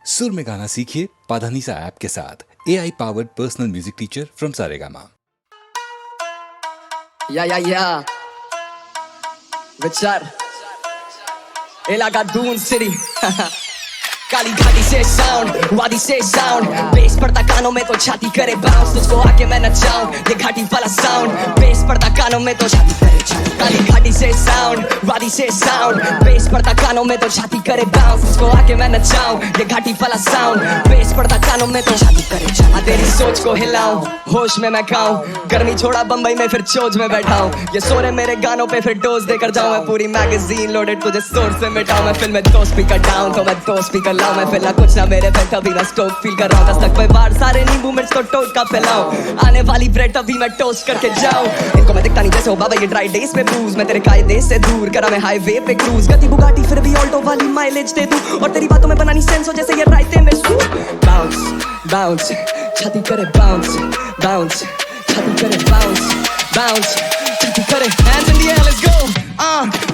सुर में गाना सीखिए पाधानीसा ऐप के साथ AI powered personal music teacher from Saregama. Yeah. विचार इलाका दून सिटी काली घाटी से साउंड वादी से साउंड बेस पड़ता कानों में तो छाती करे बाउंस तुझको आके मैं नचाऊं ये घाटी वाला साउंड बेस पड़ता कानों में तो छाती करे काली घाटी से साउंड वादी से साउंड बेस पड़ता कानों में तो छाती करे बाउंस तुझको आके मैं नचाऊं ये घाटी वाला साउंड बेस पड़ता कानों में तो छाती करे तेरी सोच को हिलाऊं होश में मैं खाऊं गर्मी छोड़ा बंबई में फिर चोज में बैठा हूं ये सोरे मेरे गानों पे फिर डोज देकर जाऊं मैं पूरी मैगजीन लोडेड तुझे सोर्स से मिटाऊं मैं फिल्म में दो स्पीकर डाउन तो मैं दो स्पीकर लाऊं मैं फिलहाल कुछ ना मेरे पे तभी मैं स्टोव फील कर रहा हूं 10 तक पे बाढ़ सारे नींबू मिर्च को टोट का फैलाऊं आने वाली ब्रेड अभी मैं टोस्ट करके जाऊं इनको मैं दिखता नहीं जैसे हो बाबा ये ड्राई डेज पे ब्रूज मैं तेरे कायदे से दूर करा मैं हाईवे पे क्रूज गति बुगाटी फिर भी ऑल्टो वाली माइलेज दे दूं और तेरी बातों में बनानी सेंस हो जैसे ये रायते में सूप बाउंस बाउंस छाती करे बाउंस बाउंस छाती करे बाउंस बाउंस छाती करे hands in the air let's go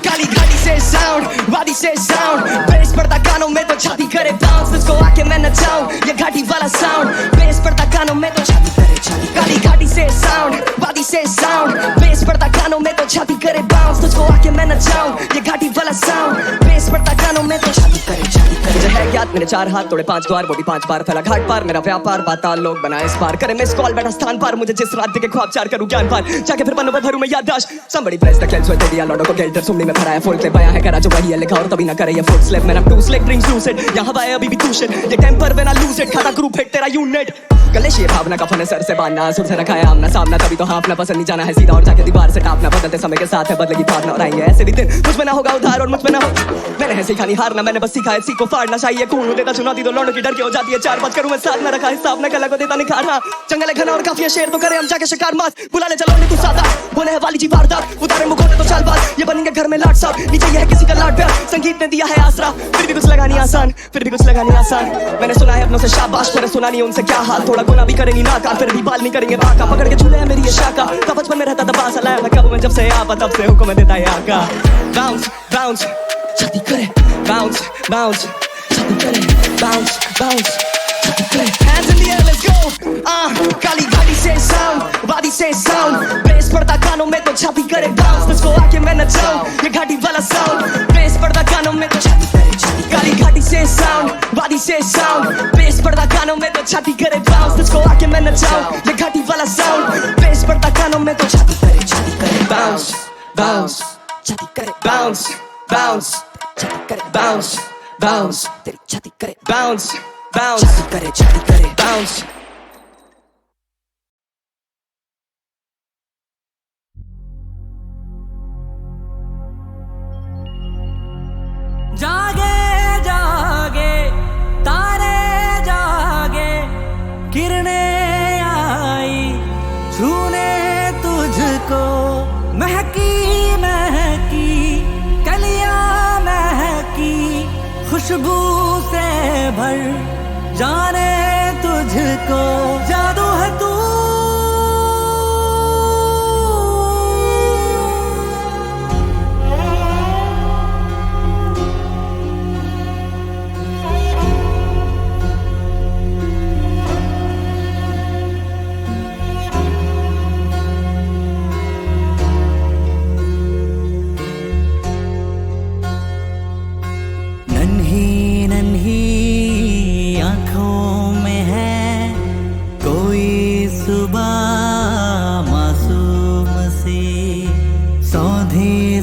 काली घाटी से साउंड वादी से साउंड बेस पड़ता कानों में तो छाती करे बाउंस इसको आके मैं नचाऊं ये घाटी वाला साउंड बेस पड़ता कानों में तो छाती करे काली घाटी से साउंड वादी से साउंड बेस पड़ता कानों में तो छाती करे बाउंस तुझको आके मैं नचाऊं ये घाटी वाला साउंड बेस पड़ता कानों में तो छाती करे मुझे है ज्ञात मेरे 4 हाथ तोड़े 5 द्वार बॉडी 5 बार फैला घाट पार मेरा व्यापार पाताल लोग बनाए इस पार करे मिस कॉल बैठा स्थान पार मुझे जिस रात के ख्वाब चार करूं ज्ञान पार जाके फिर बनों पे भरूं मैं याददाश्त somebody press the clench with the लॉडो को गेल्टर सुनने में भरा है फुल क्लिप आया है करा जो वही है लिखा और तभी ना करे ये फुल स्लिप मैंने two slip drinks lose it यहां हवा है अभी भी तू शिट ये temper when I lose it खाता ग्रुप हिट तेरा यूनिट गले शेर भावना का फन सर से बांधना सुर से रखा है आमना सामना तभी तो हाफना पसंद नहीं जाना है सीधा और जाके दीवार से टापना बदलते समय के साथ है बदलेगी भावना और आएंगे ऐसे भी दिन मुझ में ना होगा उधार और मुझ में ना हो मैंने है सीखा नहीं हारना मैंने बस सीखा है सीखो फाड़ना चाहिए कौन देता चुनौती तो लौंडों की डर के हो जाती है 4 बात करूं मैं साथ में रखा हिसाब ना कला को देता निखारना जंगल है घना और काफी है शेर तो करे हम जाके शिकार मास बुला ले चलो तू सादा होने है वाली जी वारदात उतारे मुखोटे तो चाल बात ये बनेंगे घर में लाट साहब नीचे ये है किसी का लाट प्यार संगीत ने दिया है आसरा फिर भी कुछ लगा नहीं आसान फिर भी कुछ लगा नहीं आसान मैंने सुना है अपनों से शाबाश पर सुना नहीं उनसे क्या हाल थोड़ा गुना भी करेंगी ना का फिर भी बाल नहीं करेंगे बाका पकड़ के झूले है मेरी ये शाखा तब बचपन में रहता था बास लाया मैं कब मैं जब से आवा तब से हुक्म देता है आका बाउंस बाउंस छाती करे बाउंस बाउंस छाती करे बाउंस बाउंस छाती करे hands in the air let's go काली घाटी से साउंड वादी से साउंड बेस पड़ता कानों में तो छाती करे बाउंस तुझको आके मैं नचाऊं ये घाटी वाला साउंड बेस पड़ता कानों में तो छाती करे काली घाटी से साउंड वादी से साउंड बेस पड़ता कानों में तो छाती करे बाउंस तुझको आके मैं नचाऊं ये घाटी वाला साउंड बेस पड़ता कानों में तो छाती करे बाउंस बाउंस छाती करे बाउंस बाउंस छाती करे बाउंस बाउंस तेरी छाती करे बाउंस बाउंस छाती करे बाउंस जागे जागे तारे जागे किरणें आई छूने तुझको महकी महकी कलियां महकी खुशबू से भर जाने तुझको जादू है तू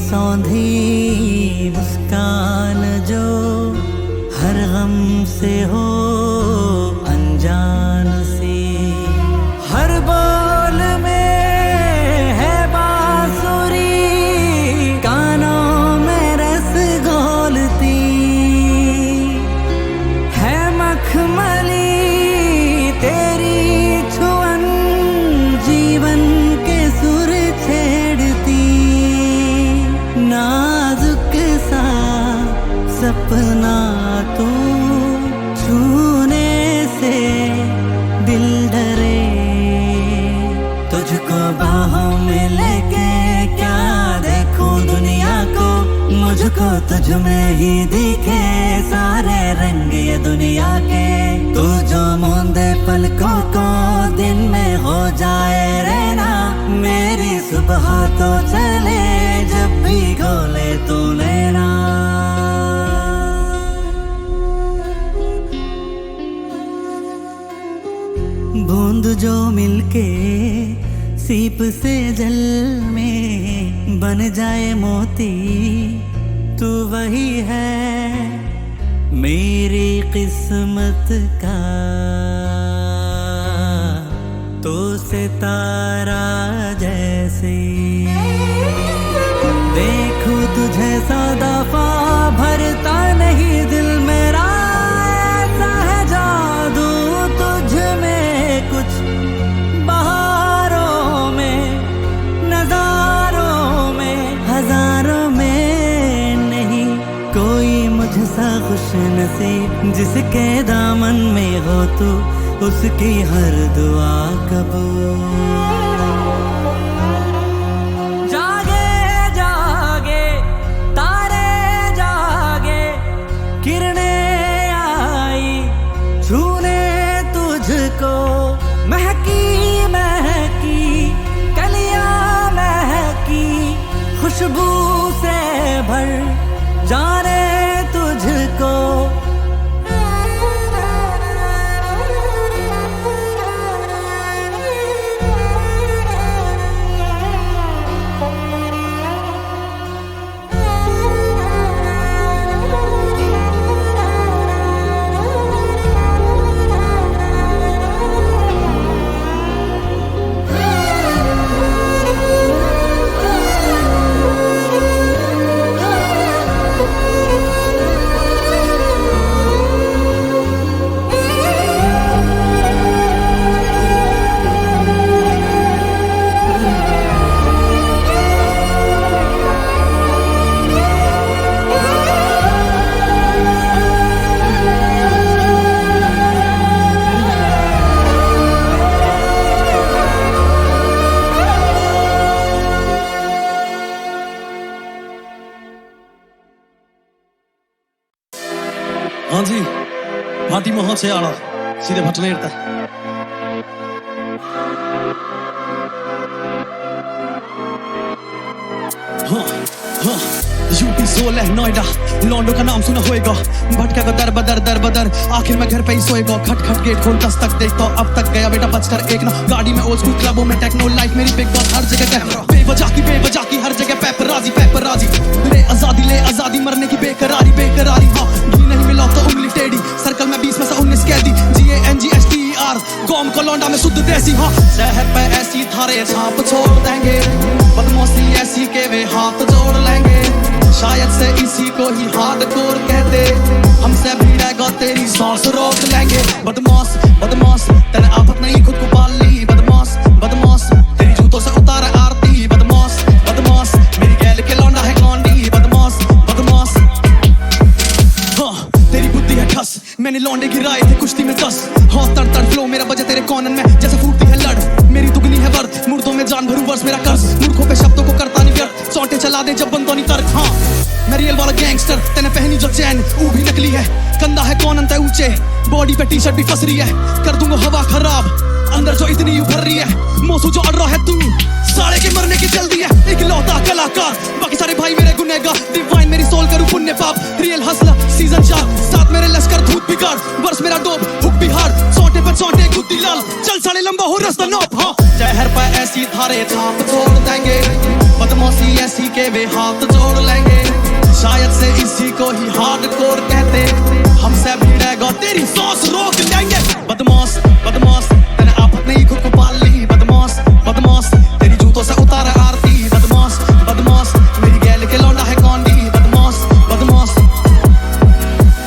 सौंधी मुस्कान जो हर गम से हो अनजान से हर बोल में है बांसुरी कानों में रस घोलती है मखमली तेरी छुअन जीवन के सुर छेड़ती नाजुक सा सपना तू छूने से दिल डरे तुझको बाहों में लेके क्या देखूं दुनिया को मुझको तुझ में ही दिखे सारे रंग ये दुनिया जाके तू जो मूंदे पलकों को दिन में हो जाए रहना, मेरी सुबह तो चले जब भी खोले तू लेना। बूंद जो मिलके सीप से जल में बन जाए मोती, तू वही है मेरी किस्मत का। तो सितारा जैसे देखूं तुझे सौ दफा भरता नहीं दिल मेरा, ऐसा है जादू तुझ में कुछ बहारों में, नजारों में, हजारों में नहीं कोई मुझसा खुश नसीब, जिसके दामन में हो तू उसकी हर दुआ कबूल। जागे जागे तारे जागे, किरणें आई छूने तुझको, महकी महकी कलियां महकी, खुशबू से भर जाने तुझको। हाँ जी, भाटी मोहन से आला सीधे भटने इरता हाँ हाँ। यूपी सोल है नोएडा, लॉन्डो का नाम सुना होएगा, भटका का दर बदर दर बदर, आखिर में घर पे ही सोएगा। खट खट गेट खोल दस्तक देखता हूँ, अब तक गया बेटा बचकर एक ना। गाड़ी में ओल्ड स्कूल क्लबों में टेक्नो लाइफ मेरी बिग बॉस, हर जगह कैमरा बेवजह की हर जगह पेपराजी। ले आजादी मरने की बेकरारी हाँ। घी नहीं मिला तो उंगली टेढ़ी, सर्कल में 20 में से 19 कैदी। GANGSTER कौम को लौंडा में शुद्ध देसी हाँ। शहर पे ऐसी थारे छाप छोड़ देंगे, बदमाशी ऐसी के वे हाथ जोड़ लेंगे। शायद से इसी को ही हार्डकोर कहते, हमसे भिड़ेगा तेरी सांस रोक लेंगे। बदमाश बदमाश तेरे आफत नहीं खुद को पाल ली, बदमाश बदमाश तेरी जूतों से उतारा आरती। बदमाश बदमाश मेरी गैल के लौंडा है कौंडी। बदमाश बदमाश हाँ तेरी बुद्धि है ठस, मैंने लौंडे गिराए थे कुश्ती में 10। हाँ तड़ फ्लो मेरा बजे तेरे कॉनन में जैसे फूटती है लड़, मेरी दुगनी है वर्थ मुर्दों में जान भरूं वर्ष मेरा कर्ज। मूर्खों पे शब्दों को करता नहीं व्यर्थ, सौंटे चला दे जब बंदों नहीं तर्क हाँ। मैं रियल वाला गैंगस्टर, तेने पहनी जो चैन वो भी नकली है। कंधा है कौन अंत ऊंचे, बॉडी पे टी-शर्ट भी फस रही है। कर दूंगा हवा खराब अंदर जो इतनी उभर रही है। मौसू जो अड़ रहा है तू साले के मरने की जल्दी है। एक लौता कलाकार बाकी सारे भाई मेरे गुनहगार, डिवाइन मेरी सोल करूं पुण्य पाप। रियल हसला सीजन 4 साथ मेरे लश्कर धूत बिगाड़, वर्ष मेरा डोप हुक बिहार। सौटे पर सौटे गुद्दी लाल चल साले लंबा हो रास्ता नॉप हाँ। जहर पर ऐसी थारे छाप छोड़ देंगे, बदमाशी ऐसी के वे हाथ जोड़ लेंगे। शायद से इसी को ही हार्डकोर कहते, हमसे भिड़ेगा तेरी सांस रोक लेंगे। बदमाश बदमाश तेने आफत नहीं खुद को पाल ली। बदमाश बदमाश तेरी जूतों से उतारा आरती। बदमाश बदमाश मेरी गैल के लौंडा है कौंडी। बदमाश बदमाश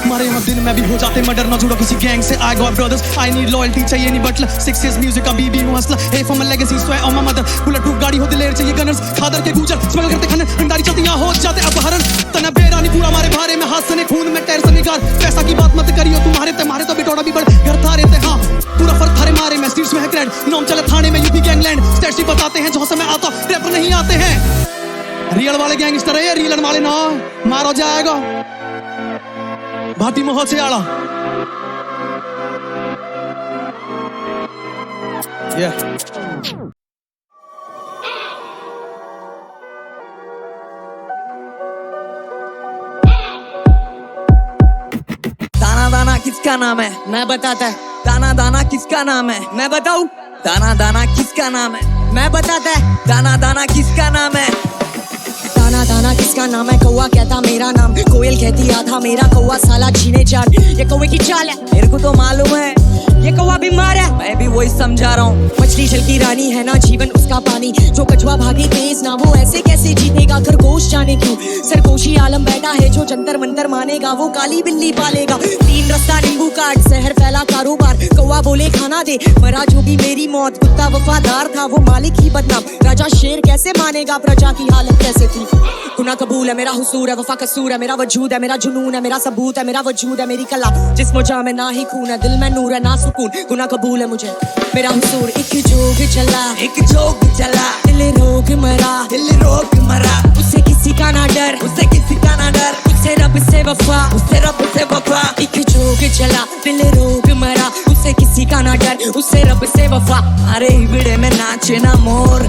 मारे यहाँ दिन में भी हो जाते मर्डर, ना जुड़ो किसी गैंग से। I got brothers, I need loyalty चाहिए नहीं बटलर। 6 years music का बीबी हूँ हसला, hey for my legacy swear on my mother। Bullet proof गाड़ी हो दिलेर चाहिए गनर्स, खादर के गुजर स्मगल करते खनन, अंडारी चलती यहाँ हो जाते अपहरण। तना बेरानी पूरा मारे भारे में हाथ सने खून में टैर से निगार। पैसा की बात मत करियो तुम्हारे तो बिटोड़ा भी बड़ घर थारे थे हाँ। पूरा फर्क थारे मारे में स्ट्रीट्स में है क्रेड, नाम चले थाने में यूपी गैंगलैंड। स्टेट्स ही बताते हैं जहाँ से मैं आता, रैपर नहीं आते हैं। रियल वाले गैंगस्टर है, रियल वाले ना मारो जाएगा। भाटी मोहन से आला Yeah. दाना दाना किसका नाम है? मैं बताता है। दाना दाना किसका नाम है? मैं बताऊं? दाना दाना किसका नाम है? मैं बताता है। दाना दाना किसका नाम है? दाना दाना किसका नाम है? कौवा कहता मेरा नाम, कोयल कहती आधा मेरा, कौवा साला छीने चार। ये कौवे की चाल है, मेरे को तो मालूम है। ये कौवा बीमार है, मैं भी वही समझा रहा हूँ। मछली जल की रानी है ना, जीवन उसका पानी। जो कछुआ भागे तेज ना, वो ऐसे कैसे जीतेगा? खरगोश जाने क्यों सरगोशी आलम बैठा है, जो जंतर मंतर मानेगा वो काली बिल्ली पालेगा। तीन रास्ता नींबू काट, शहर फैला कारोबार। कौवा बोले खाना दे, मरा जो भी मेरी मौत। कुत्ता वफादार था, वो मालिक ही बदनाम। राजा शेर कैसे मानेगा, प्रजा की हालत कैसे थी? गुनाह कबूल है, मेरा हुसूर है, वफा कसूर है, मेरा वजूद है, मेरा जुनून है, मेरा सबूत है, मेरा वजूद है, मेरी कला। जिस्म जा में ना ही खून है, दिल में नूर है ना सुकून। गुनाह कबूल है मुझे, मेरा हुसूर। एक जोग चला, एक जोग चला, दिल रोग मरा, दिल रोग मरा। उससे किसी का ना डर, उससे किसी का ना डर। उससे रब से वफा, उससे रब से वफा। एक जोग चला, दिल रोग मरा। उससे किसी का ना डर, उससे रब से वफा। अरे हिबड़े में नाचे ना मोर,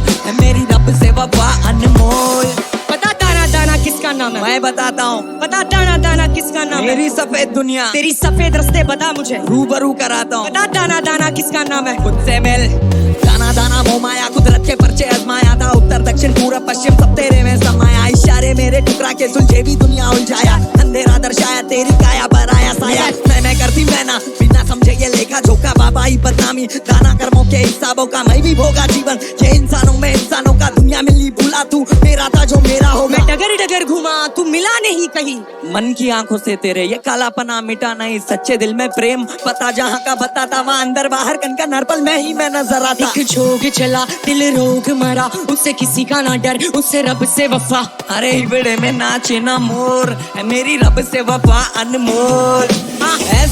मेरी रब से वफा अनमोल। पता दाना दाना किसका नाम है? मैं बताता हूँ। पता दाना दाना किसका नाम है? मेरी सफेद दुनिया, तेरी सफेद रस्ते बता मुझे, रूबरू कराता हूँ। पता दाना दाना किसका नाम है? खुद से मिल। दाना दाना मोह माया, कुदरत के पर्चे आजमाया था। उत्तर दक्षिण पूरब पश्चिम सब तेरे में समाया। इशारे मेरे ठुकरा के सुलझे भी दुनिया उलझाया। अंधेरा दर्शाया तेरी काया पर आया साया। मैं करती मैना, बिना समझे ये लेखा जोखा। बाबा ही बदनामी, दाना कर्मों के हिसाबों का मैं भी भोगा जीवन। ये इंसानों में इंसानों का, दुनिया मिली भूला तू। मेरा था जो मेरा हो, मैं डगर डगर घुमा, तू मिला नहीं कहीं। मन की आंखों से तेरे ये कालापना मिटा नहीं। सच्चे दिल में प्रेम पता जहाँ का बताता, वहाँ अंदर बाहर कनका नरपल में ही मैं नजर आता। एक जोग चला, दिल रोग मरा। उससे किसी का ना डर, उससे रब से वफा। अरे हिबड़े में नाचे ना मोर, मेरी रब से वफा अनमोल। ऐ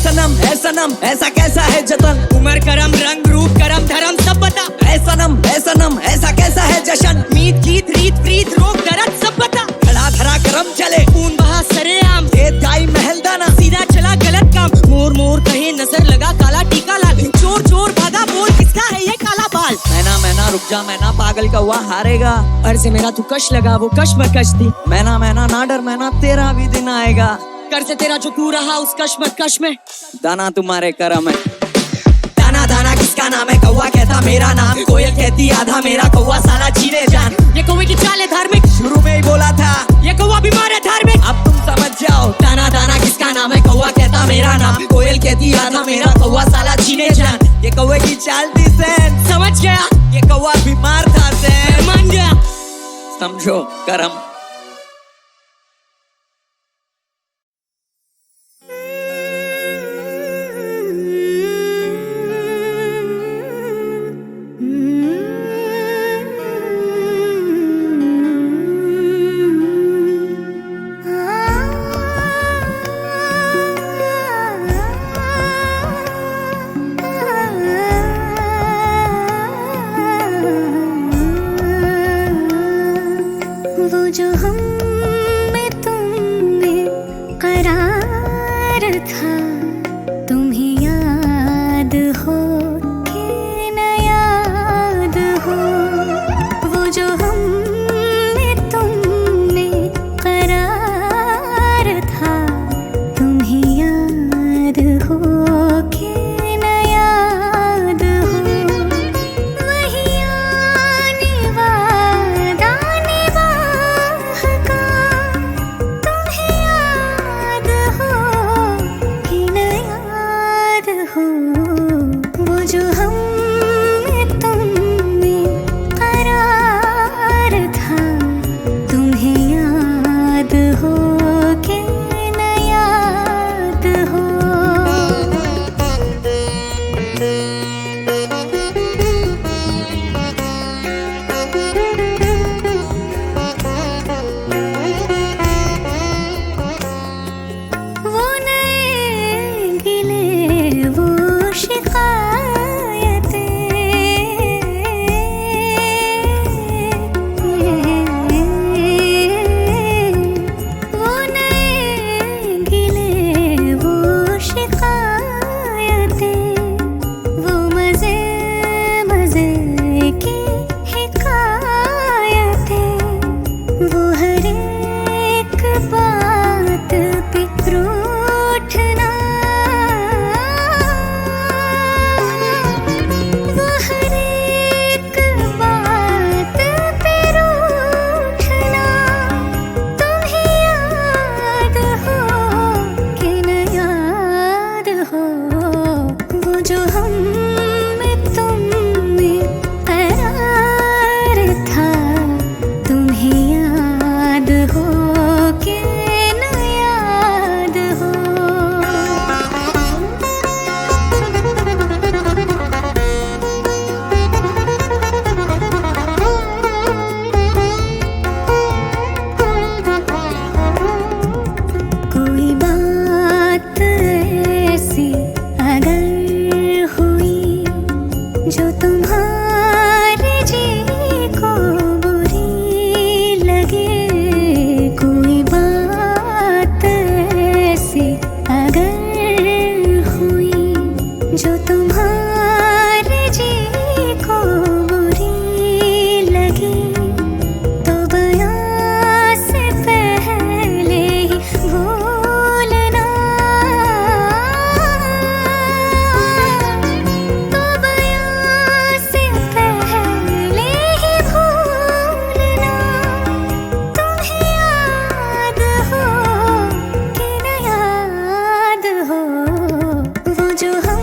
सनम ऐसा कैसा है जतन? उम्र करम रंग रूप करम धर्म सब बता। ऐ सनम ऐसा कैसा है जशन? मीत गीत रीत प्रीत रोग दर्द सब बता। खड़ा धरा करम चले, खून बहा सरेआम। खेत गाई महल दाना, सीधा चला गलत काम। मोर मोर कहे नजर लगा, काला टीका लाल। चोर चोर भागा, बोल किसका है ये काला बाल? मैना रुक जा, मैना पागल का हुआ हारेगा। अर्ज मेरा तू कश लगा, वो कश में कश थी। मैना ना डर, मैना तेरा भी दिन आएगा। कर से तेरा जो तू रहा उस कश में दाना तुम्हारे करम है। दाना दाना किसका नाम है? कौवा कहता मेरा नाम, कोयल कहती आधा मेरा, कौवा साला छीने जान। ये कौवे की चाल है धार्मिक, शुरू में ही बोला था। ये कौवा बीमार है धार्मिक, अब तुम समझ जाओ। दाना दाना किसका नाम है? कौवा कहता मेरा नाम, कोयल कहती आधा मेरा, कौवा साला छीने जान। ये कौवे की चाल थी सैन, समझ गया? ये कौवा बीमार था सैन, मान गया। समझो करम। जो हम में तुम में करार था, तुम्हें याद हो कि न याद हो। वो जो हम में तुम में करार था, तुम्हें याद हो कि न याद हो। वही आने वादा निभाह का, तुम्हें याद हो कि न याद हो। वो जो हम में तुम में करार था, तुम्हें याद हो कि न याद हो। वो नए गिले वो शिकायतें, वो नए गिले वो शिकायतें, वो मजे मजे वो जो हम में तुम में करार था, तुम्हें याद हो कि न याद हो। कोई बात ऐसी अगर हुई जो तुम्हारे जी को बुरी लगे, कोई बात ऐसी अगर हुई जो तुम्हारे जी को बुरी लगे, तो बयां से पहले ही भूलना, तो बयां से पहले ही भूलना। तुम्हें याद हो कि न याद हो, वो जो हम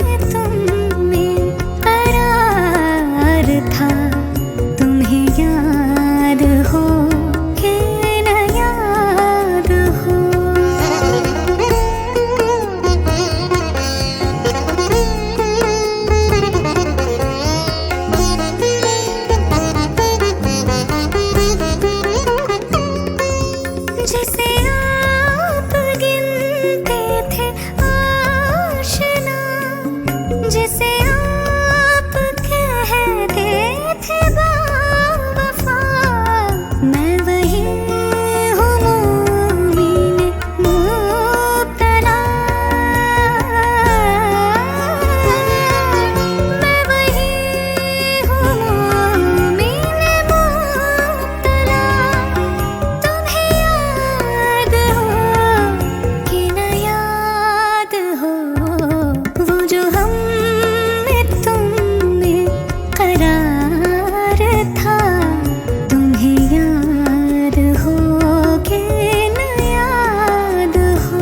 में तुम में करार था, तुम्हें याद हो कि न याद हो। जिसे आप गिनते थे आशना, जिसे आप कहते थे बावफा, मैं वही हूँ मोमिन मुब्तला, मैं वही हूँ मोमिन मुब्तला। तुम्हें याद हो कि न याद हो, वो जो हम में तुम में करार था, तुम्हें याद हो कि न याद हो।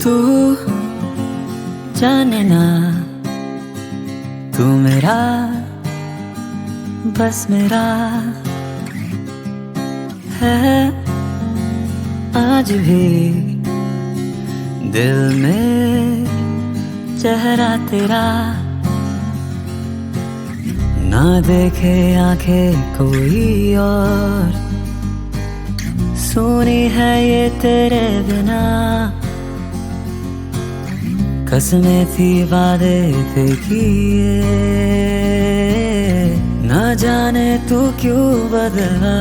तू जाने ना, तू मेरा बस मेरा है आज भी दिल में चेहरा तेरा। ना देखे आंखें कोई और, सुनी है ये तेरे बिना। कसमें थी वादे थे किए, ना जाने तू क्यों बदला।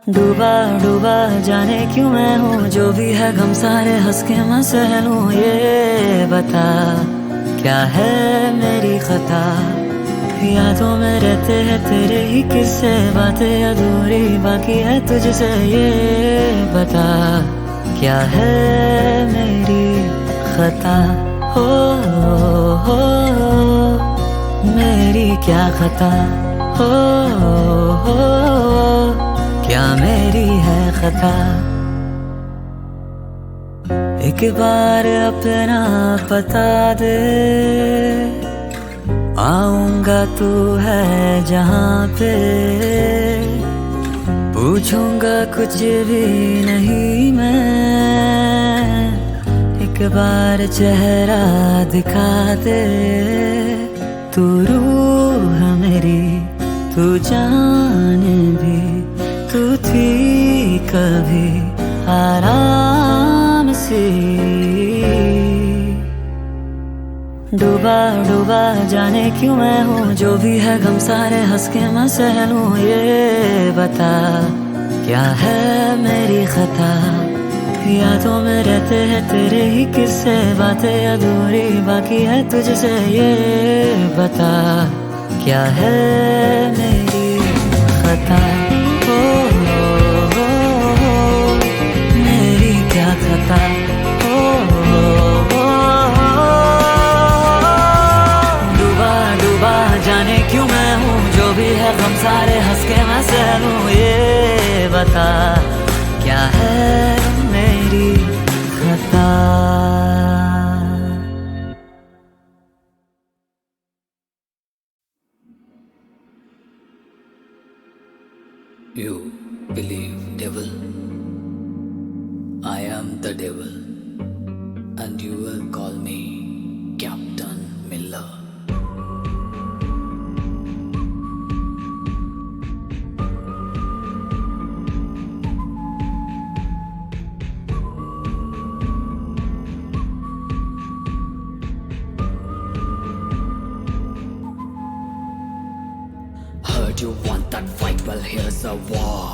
डूबा डूबा जाने क्यों मैं हूँ, जो भी है गम सारे हंस के मैं सह लूं। ये बता क्या है मेरी खता, यादों में रहते हैं तेरे ही किस्से। बातें अधूरी बाकी है तुझसे, ये बता क्या है मेरी खता। हो मेरी क्या खता, हो क्या मेरी है खता। एक बार अपना बता दे, आऊंगा तू है जहाँ पे। पूछूंगा कुछ भी नहीं मैं, एक बार चेहरा दिखा दे। तू रूह मेरी, तू जान भी, तू थी कभी आराम से। डूबा डूबा जाने क्यों मैं हूँ, जो भी है गम सारे हंस के मैं सह लूं। ये बता क्या है मेरी खता, यादों में रहते हैं तेरे ही किस्से। बातें अधूरी बाकी है तुझसे, ये बता क्या है मेरी खता। मेरी क्या खता, डूबा डूबा जाने क्यों मैं हूँ, जो भी है गम सारे हंस के मैं सह लूं। ये बता क्या है मेरी खता। You believe devil? I am the devil, and you will call me Captain Miller. Heard you want that fight, well here's a war.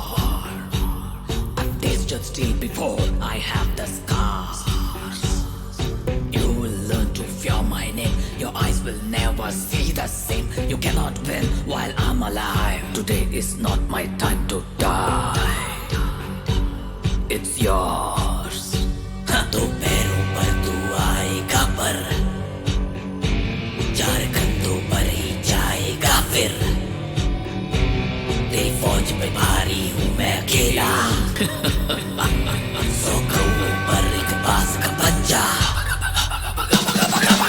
I've tasted steel before, I have the scars. You will learn to fear my name, your eyes will never see the same. You cannot win while I'm alive, today is not my time to die. It's yours. तो पैरों पर तू आएगा पर, चार कंधों पर ही जाएगा फिर। तेरी फौज पे भारी हूँ मैं अकेला, 100 कौओं पर एक बाज का बच्चा।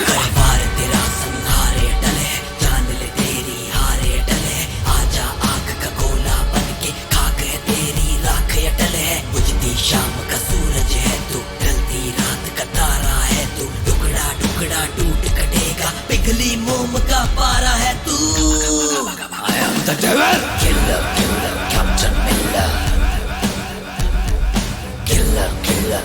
करे वार तेरा संहारे टले, जान ले तेरी हारे टले। आजा आग का गोला बन के, खाक है तेरी राख या टले। बुझती शाम का सूरज है तू, ढलती रात का तारा है तू। टुकड़ा टुकड़ा टूट कटेगा, पिघली मोम का पारा है तू। I am the devil. Killer, killer, Captain Miller. Killer, killer,